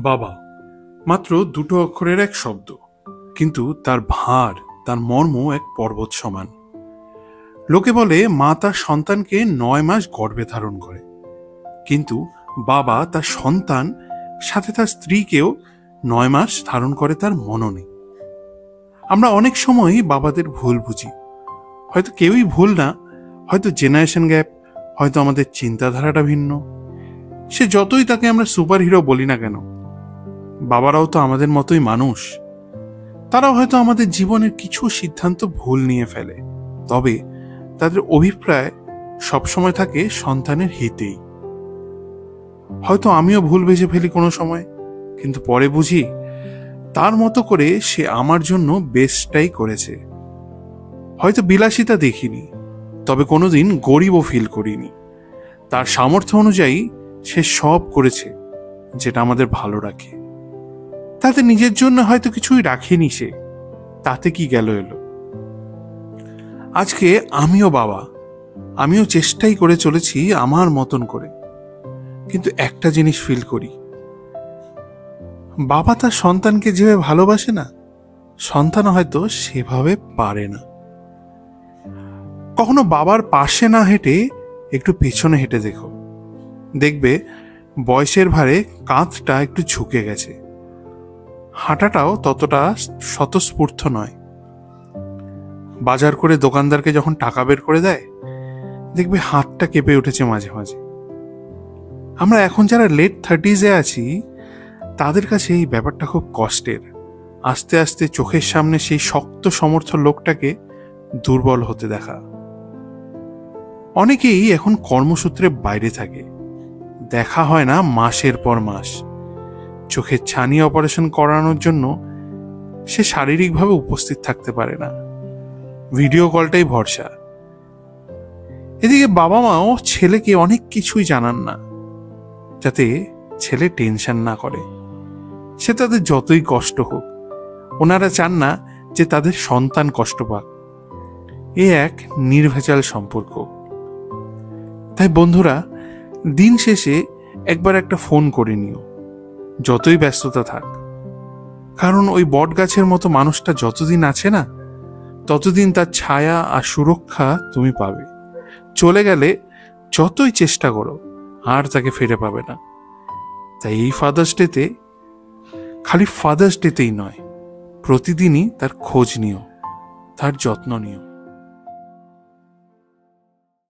বাবা মাত্র দুটো অক্ষরের এক শব্দ, কিন্তু তার ভার, তার মর্ম এক পর্বত সমান। লোকে বলে মা তার সন্তানকে 9 মাস গর্ভে ধারণ করে, কিন্তু বাবা তার সন্তান সাথে তার স্ত্রীকেও 9 মাস ধারণ করে তার মননে। আমরা অনেক সময়ই বাবাদের ভুল বুঝি। হয়তো কেউই ভুল না, হয়তো জেনারেশন গ্যাপ, হয়তো আমাদের চিন্তাধারাটা ভিন্ন। সে যতই তাকে আমরা সুপার হিরো বলি না কেন, বাবারাও তো আমাদের মতোই মানুষ। তারাও হয়তো আমাদের জীবনের কিছু সিদ্ধান্ত ভুল নিয়ে ফেলে, তবে তাদের অভিপ্রায় সবসময় থাকে সন্তানের হিতেই। হয়তো আমিও ভুল ভেবে ফেলি কোনো সময়, কিন্তু পরে বুঝি তার মতো করে সে আমার জন্য বেস্টটাই করেছে। হয়তো বিলাসিতা দেখিনি, তবে কোনোদিন গরিবও ফিল করিনি। তার সামর্থ্য অনুযায়ী সে সব করেছে যেটা আমাদের ভালো রাখে। তাতে নিজের জন্য হয়তো কিছুই রাখেনি সে, তাতে কি গেল এলো। আজকে আমিও বাবা, আমিও চেষ্টাই করে চলেছি আমার মতন করে, কিন্তু একটা জিনিস ফিল করি, বাবা তার সন্তানকে যেভাবে ভালোবাসে না, সন্তান হয়তো সেভাবে পারে না। কখনো বাবার পাশে না হেঁটে একটু পেছনে হেঁটে দেখো, দেখবে বয়সের ভারে কাঁধটা একটু ঝুঁকে গেছে, হাঁটাটাও ততটা স্বতঃস্ফূর্ত নয়। বাজার করে দোকানদারকে যখন টাকা বের করে দেয়, দেখবে হাতটা কেঁপে উঠেছে মাঝে মাঝে। আমরা এখন যারা লেট 30s আছি, তাদের কাছে এই ব্যাপারটা খুব কষ্টের। আস্তে আস্তে চোখের সামনে সেই শক্ত সমর্থ লোকটাকে দুর্বল হতে দেখা। অনেকেই এখন কর্মসূত্রে বাইরে থাকে, দেখা হয় না মাসের পর মাস। চোখের ছানি অপারেশন করানোর জন্য সে শারীরিকভাবে উপস্থিত থাকতে পারে না, ভিডিও কলটাই ভরসা। এদিকে বাবা মাও ছেলেকে অনেক কিছুই জানান না, যাতে ছেলে টেনশন না করে। সে তাদের যতই কষ্ট হোক, ওনারা চান না যে তাদের সন্তান কষ্ট পাক। এ এক নির্ভেজাল সম্পর্ক। তাই বন্ধুরা, দিন শেষে একবার একটা ফোন করে নিও, যতই ব্যস্ততা থাক। কারণ ওই বট গাছের মতো মানুষটা যতদিন আছে না, ততদিন তার ছায়া আর সুরক্ষা তুমি পাবে। চলে গেলে যতই চেষ্টা করো, আর তাকে ফিরে পাবে না। তাই এই ফাদার্স ডেতে, খালি ফাদার্স ডেতেই নয়, প্রতিদিনই তার খোঁজ নিও, তার যত্ন নিও।